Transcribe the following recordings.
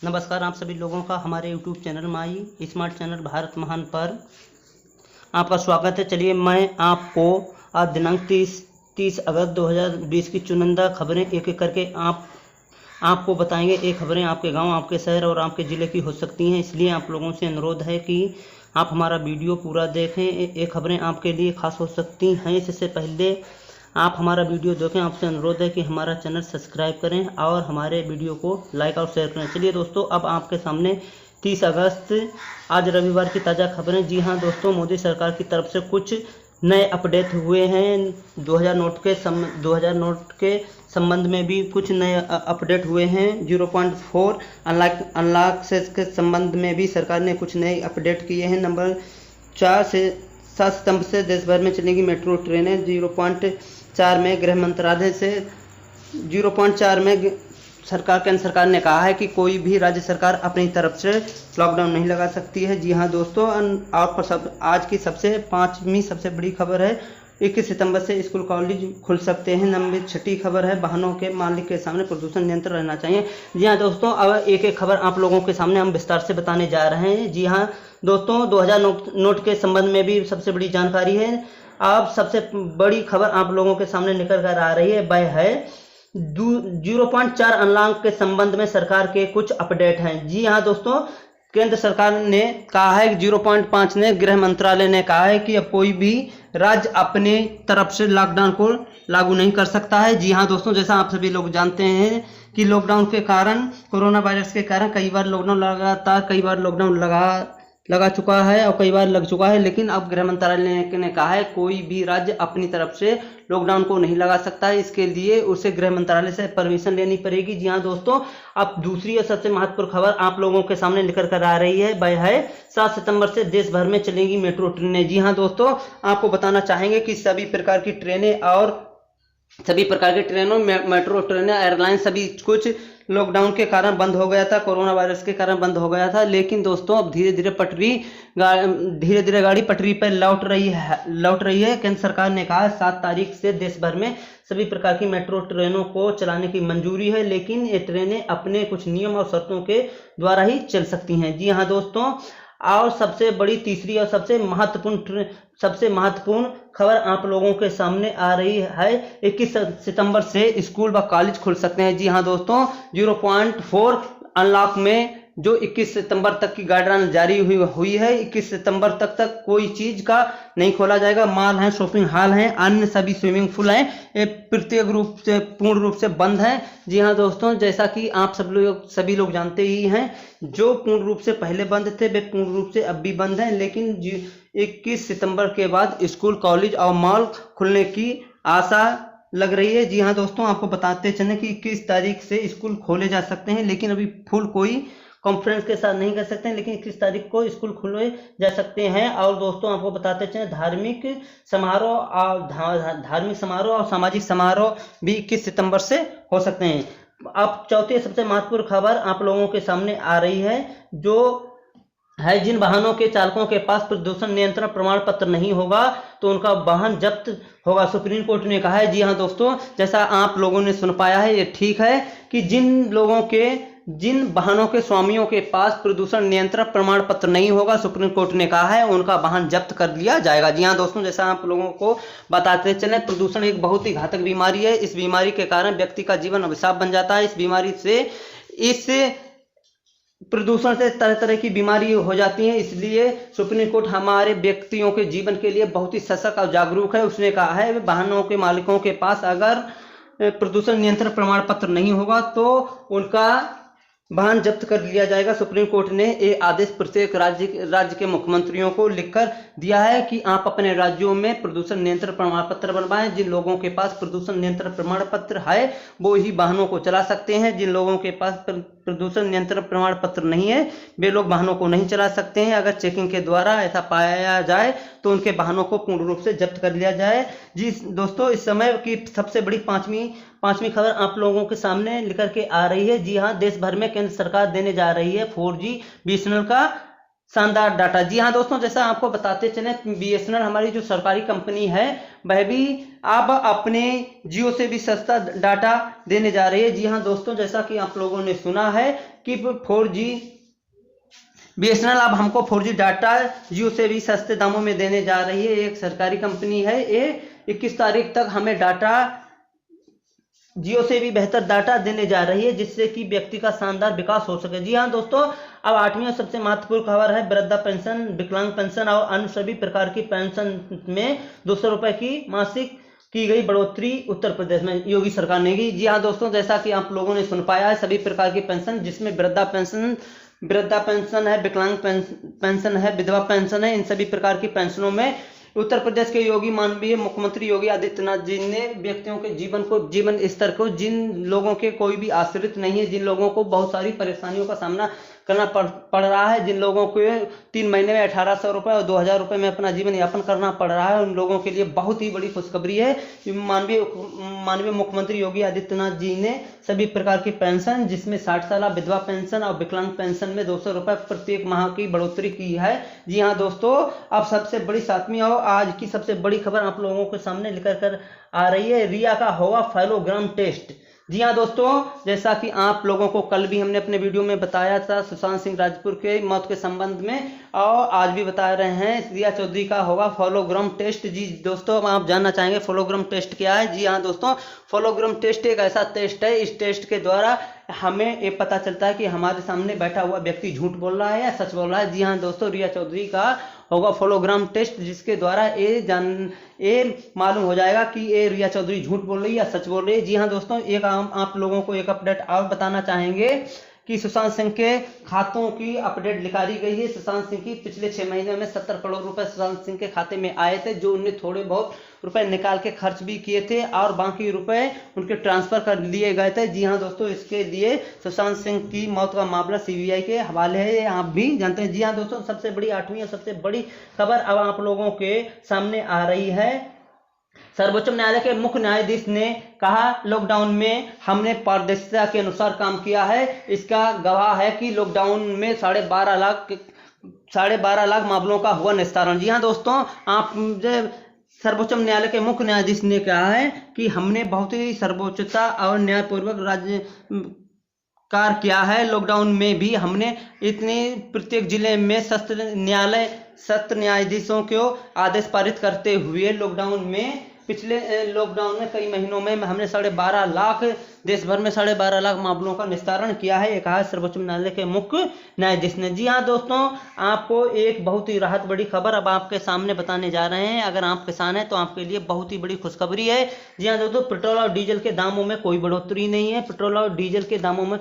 नमस्कार आप सभी लोगों का हमारे YouTube channel my smart channel Bharat महान पर आपका स्वागत है। चलिए मैं आपको आज दिनांक 30 अगस्त 2020 की चुनिंदा खबरें एक एक करके आपको बताएंगे। ये खबरें आपके गांव, आपके शहर और आपके ज़िले की हो सकती हैं, इसलिए आप लोगों से अनुरोध है कि आप हमारा वीडियो पूरा देखें। ये खबरें आपके लिए खास हो सकती हैं। इससे पहले आप हमारा वीडियो देखें, आपसे अनुरोध है कि हमारा चैनल सब्सक्राइब करें और हमारे वीडियो को लाइक और शेयर करें। चलिए दोस्तों, अब आपके सामने 30 अगस्त आज रविवार की ताज़ा खबरें। जी हाँ दोस्तों, मोदी सरकार की तरफ से कुछ नए अपडेट हुए हैं। 2000 नोट के संबंध में भी कुछ नए अपडेट हुए हैं। 0.4 अनलॉक से के संबंध में भी सरकार ने कुछ नए अपडेट किए हैं। नंबर 4 से 7 सितंबर से देश भर में चलेगी मेट्रो ट्रेनें। 0.4 में गृह मंत्रालय से 0.4 में केंद्र सरकार ने कहा है कि कोई भी राज्य सरकार अपनी तरफ से लॉकडाउन नहीं लगा सकती है। जी हाँ दोस्तों, आज की पांचवी सबसे बड़ी खबर है। 21 सितंबर से स्कूल कॉलेज खुल सकते हैं। नंबर 6 खबर है, वाहनों के मालिक के सामने प्रदूषण नियंत्रण रहना चाहिए। जी हाँ दोस्तों, अब एक एक खबर आप लोगों के सामने हम विस्तार से बताने जा रहे हैं। जी हाँ दोस्तों, 2000 नोट के संबंध में भी सबसे बड़ी जानकारी है। अब सबसे बड़ी खबर आप लोगों के सामने निकल कर आ रही है, वह है 0.4 अनलॉक के संबंध में सरकार के कुछ अपडेट हैं। जी हाँ दोस्तों, केंद्र सरकार ने कहा है, 0.5 ने गृह मंत्रालय ने कहा है कि अब कोई भी राज्य अपने तरफ से लॉकडाउन को लागू नहीं कर सकता है। जी हाँ दोस्तों, जैसा आप सभी लोग जानते हैं कि लॉकडाउन के कारण, कोरोना वायरस के कारण कई बार लॉकडाउन लगा चुका है और कई बार लग चुका है, लेकिन अब गृह मंत्रालय ने कहा है कोई भी राज्य अपनी तरफ से लॉकडाउन को नहीं लगा सकता है। इसके लिए उसे गृह मंत्रालय से परमिशन लेनी पड़ेगी। जी हाँ दोस्तों, अब दूसरी और सबसे महत्वपूर्ण खबर आप लोगों के सामने निकल कर आ रही है, वह है 7 सितंबर से देश भर में चलेगी मेट्रो ट्रेनें। जी हाँ दोस्तों, आपको बताना चाहेंगे कि सभी प्रकार की ट्रेनों मेट्रो ट्रेनें, एयरलाइन सभी कुछ लॉकडाउन के कारण बंद हो गया था, कोरोना वायरस के कारण बंद हो गया था। लेकिन दोस्तों, अब धीरे धीरे गाड़ी पटरी पर लौट रही है। केंद्र सरकार ने कहा 7 तारीख से देश भर में सभी प्रकार की मेट्रो ट्रेनों को चलाने की मंजूरी है, लेकिन ये ट्रेनें अपने कुछ नियम और शर्तों के द्वारा ही चल सकती हैं। जी हाँ दोस्तों, और सबसे बड़ी तीसरी और सबसे महत्वपूर्ण खबर आप लोगों के सामने आ रही है। 21 सितंबर से स्कूल व कॉलेज खुल सकते हैं। जी हाँ दोस्तों, 0.4 अनलॉक में जो 21 सितंबर तक की गाइडलाइन जारी हुई है, 21 सितंबर तक कोई चीज का नहीं खोला जाएगा। मॉल हैं, शॉपिंग हॉल हैं, अन्य सभी स्विमिंग पूल हैं, ये पूर्ण रूप से बंद हैं। जी हाँ दोस्तों, जैसा कि आप सभी लोग जानते ही हैं, जो पूर्ण रूप से पहले बंद थे वे पूर्ण रूप से अब भी बंद हैं, लेकिन 21 सितंबर के बाद स्कूल, कॉलेज और मॉल खुलने की आशा लग रही है। जी हाँ दोस्तों, आपको बताते चले कि 21 तारीख से स्कूल खोले जा सकते हैं, लेकिन अभी फुल कोई कॉन्फ्रेंस के साथ नहीं कर सकते हैं, लेकिन 21 तारीख को स्कूल खुले जा सकते हैं। और दोस्तों, आपको बताते चले धार्मिक समारोह और सामाजिक समारोह भी 21 सितंबर से हो सकते हैं। अब चौथी सबसे महत्वपूर्ण खबर आप लोगों के सामने आ रही है, जो है जिन वाहनों के चालकों के पास प्रदूषण नियंत्रण प्रमाण पत्र नहीं होगा तो उनका वाहन जब्त होगा, सुप्रीम कोर्ट ने कहा है। जी हाँ दोस्तों, जैसा आप लोगों ने सुन पाया है, ये ठीक है कि जिन वाहनों के स्वामियों के पास प्रदूषण नियंत्रण प्रमाण पत्र नहीं होगा, सुप्रीम कोर्ट ने कहा है उनका वाहन जब्त कर लिया जाएगा। जी हाँ दोस्तों, जैसा आप लोगों को बताते चले, प्रदूषण एक बहुत ही घातक बीमारी है। इस बीमारी के कारण व्यक्ति का जीवन अभिशाप बन जाता है। इस प्रदूषण से तरह तरह की बीमारी हो जाती है, इसलिए सुप्रीम कोर्ट हमारे व्यक्तियों के जीवन के लिए बहुत ही सशक्त और जागरूक है। उसने कहा है वाहनों के मालिकों के पास अगर प्रदूषण नियंत्रण प्रमाण पत्र नहीं होगा तो उनका वाहन जब्त कर लिया जाएगा। सुप्रीम कोर्ट ने ये आदेश प्रत्येक राज्य के मुख्यमंत्रियों को लिखकर दिया है कि आप अपने राज्यों में प्रदूषण नियंत्रण प्रमाण पत्र बनवाएं। जिन लोगों के पास प्रदूषण नियंत्रण प्रमाण पत्र है वो ही वाहनों को चला सकते हैं। जिन लोगों के पास प्रदूषण नियंत्रण प्रमाण पत्र नहीं है वे लोग वाहनों को नहीं चला सकते हैं। अगर चेकिंग के द्वारा ऐसा पाया जाए तो उनके वाहनों को पूर्ण रूप से जब्त कर लिया जाए। जी दोस्तों, इस समय की सबसे बड़ी पांचवी खबर आप लोगों के सामने लेकर के आ रही है। जी हाँ, देश भर में केंद्र सरकार देने जा रही है 4G BSNL का शानदार डाटा। जी हाँ दोस्तों, जैसा आपको बताते चले, बीएसएनएल हमारी जो सरकारी कंपनी है वह भी अब अपने जियो से भी सस्ता डाटा देने जा रही है। जी हाँ दोस्तों, जैसा कि आप लोगों ने सुना है कि 4G बीएसएनएल अब हमको 4G डाटा जियो से भी सस्ते दामों में देने जा रही है। एक सरकारी कंपनी है, ये 21 तारीख तक हमें डाटा जियो से भी बेहतर डाटा देने जा रही है, जिससे कि व्यक्ति का शानदार विकास हो सके। जी हाँ दोस्तों, अब 8वीं और सबसे महत्वपूर्ण खबर है, वृद्धा पेंशन, विकलांग पेंशन और अन्य सभी प्रकार की पेंशन में 200 रुपए की मासिक की गई बढ़ोतरी उत्तर प्रदेश में योगी सरकार ने की। जी हाँ दोस्तों, जैसा कि आप लोगों ने सुन पाया है, सभी प्रकार की पेंशन, जिसमें वृद्धा पेंशन है, विकलांग पेंशन है, विधवा पेंशन है, इन सभी प्रकार की पेंशनों में उत्तर प्रदेश के योगी माननीय मुख्यमंत्री योगी आदित्यनाथ जी ने व्यक्तियों के जीवन स्तर को, जिन लोगों के कोई भी आश्रित नहीं है, जिन लोगों को बहुत सारी परेशानियों का सामना करना पड़ रहा है, जिन लोगों को 3 महीने में 1800 रुपये और 2000 रुपये में अपना जीवन यापन करना पड़ रहा है, उन लोगों के लिए बहुत ही बड़ी खुशखबरी है। माननीय मुख्यमंत्री योगी आदित्यनाथ जी ने सभी प्रकार की पेंशन, जिसमें 60 साल विधवा पेंशन और विकलांग पेंशन में 200 रुपये प्रत्येक माह की बढ़ोतरी की है। जी हाँ दोस्तों, अब सबसे बड़ी 7वीं और आज की सबसे बड़ी खबर आप लोगों के सामने लेकर कर आ रही है, रिया का होगा फैलोग्राम टेस्ट। जी हाँ दोस्तों, जैसा कि आप लोगों को कल भी हमने अपने वीडियो में बताया था सुशांत सिंह राजपूत के मौत के संबंध में, और आज भी बता रहे हैं, रिया चौधरी का होगा फैलोग्राम टेस्ट। जी दोस्तों, आप जानना चाहेंगे फैलोग्राम टेस्ट क्या है। जी हाँ दोस्तों, फैलोग्राम टेस्ट एक ऐसा टेस्ट है, इस टेस्ट के द्वारा हमें ये पता चलता है कि हमारे सामने बैठा हुआ व्यक्ति झूठ बोल रहा है या सच बोल रहा है। जी हाँ दोस्तों, रिया चौधरी का होगा फैलोग्राम टेस्ट, जिसके द्वारा ये मालूम हो जाएगा कि ये रिया चौधरी झूठ बोल रही है या सच बोल रही है। जी हाँ दोस्तों, एक आप लोगों को एक अपडेट और बताना चाहेंगे कि सुशांत सिंह के खातों की अपडेट निकाली गई है। सुशांत सिंह की पिछले 6 महीने में 70 करोड़ रुपए सुशांत सिंह के खाते में आए थे, जो उन्हें थोड़े बहुत रुपए निकाल के खर्च भी किए थे और बाकी रुपए उनके ट्रांसफर कर लिए गए थे। जी हाँ दोस्तों, इसके लिए सुशांत सिंह की मौत का मामला सीबीआई के हवाले है, आप भी जानते हैं। जी हाँ दोस्तों, सबसे बड़ी 8वीं और सबसे बड़ी खबर अब आप लोगों के सामने आ रही है। सर्वोच्च न्यायालय के मुख्य न्यायाधीश ने कहा, लॉकडाउन में हमने पारदर्शिता के अनुसार काम किया है। इसका गवाह है कि लॉकडाउन में 12.5 लाख मामलों का हुआ निस्तारण। जी हाँ दोस्तों, आप सर्वोच्च न्यायालय के मुख्य न्यायाधीश ने कहा है कि हमने बहुत ही सर्वोच्चता और न्यायपूर्वक राज्य कार्य किया है। लॉकडाउन में भी हमने इतने प्रत्येक जिले में सत्र न्यायाधीशों को आदेश पारित करते हुए पिछले लॉकडाउन में कई महीनों में हमने 12.5 लाख, देश भर में 12.5 लाख मामलों का निस्तारण किया है, ये कहा सर्वोच्च न्यायालय के मुख्य न्यायाधीश ने। जी हाँ दोस्तों, आपको एक बहुत ही राहत बड़ी खबर अब आपके सामने बताने जा रहे हैं। अगर आप किसान हैं तो आपके लिए बहुत ही बड़ी खुशखबरी है। जी हाँ दोस्तों, पेट्रोल और डीजल के दामों में कोई बढ़ोतरी नहीं है। पेट्रोल और डीजल के दामों में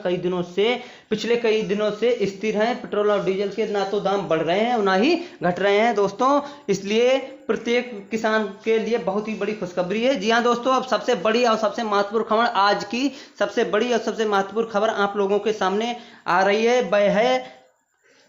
पिछले कई दिनों से स्थिर है। पेट्रोल और डीजल के ना तो दाम बढ़ रहे हैं ना ही घट रहे हैं दोस्तों, इसलिए प्रत्येक किसान के लिए बहुत ही बड़ी खुशखबरी है। जी हाँ दोस्तों, अब सबसे बड़ी और सबसे महत्वपूर्ण खबर, आज की सबसे बड़ी और सबसे महत्वपूर्ण खबर आप लोगों के सामने आ रही है, वह है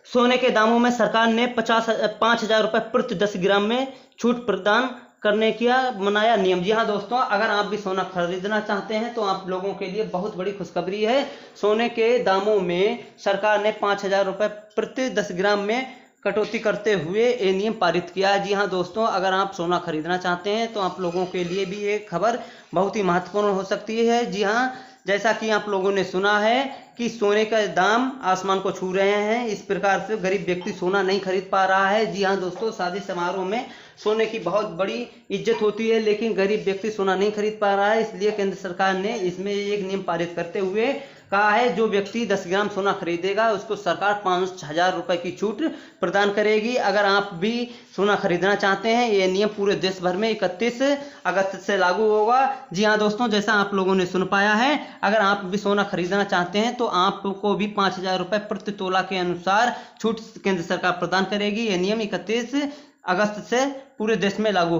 सोने के दामों में सरकार ने 5,000 रुपये प्रति 10 ग्राम में छूट प्रदान करने का बनाया नियम। जी हाँ दोस्तों, अगर आप भी सोना खरीदना चाहते हैं तो आप लोगों के लिए बहुत बड़ी खुशखबरी है। सोने के दामों में सरकार ने 5,000 रुपये प्रति 10 ग्राम में कटौती करते हुए ये नियम पारित किया है। जी हाँ दोस्तों, अगर आप सोना खरीदना चाहते हैं तो आप लोगों के लिए भी ये खबर बहुत ही महत्वपूर्ण हो सकती है। जी हाँ, जैसा कि आप लोगों ने सुना है कि सोने का दाम आसमान को छू रहे हैं, इस प्रकार से गरीब व्यक्ति सोना नहीं खरीद पा रहा है। जी हाँ दोस्तों, शादी समारोह में सोने की बहुत बड़ी इज्जत होती है, लेकिन गरीब व्यक्ति सोना नहीं खरीद पा रहा है, इसलिए केंद्र सरकार ने इसमें एक नियम पारित करते हुए कहा है, जो व्यक्ति 10 ग्राम सोना खरीदेगा उसको सरकार 5,000 रुपए की छूट प्रदान करेगी। अगर आप भी सोना खरीदना चाहते हैं, ये नियम पूरे देश भर में 31 अगस्त से लागू होगा। जी हाँ दोस्तों, जैसा आप लोगों ने सुन पाया है, अगर आप भी सोना खरीदना चाहते हैं तो आपको भी 5,000 रुपये प्रति तोला के अनुसार छूट केंद्र सरकार प्रदान करेगी। ये नियम 31 अगस्त से पूरे देश में लागू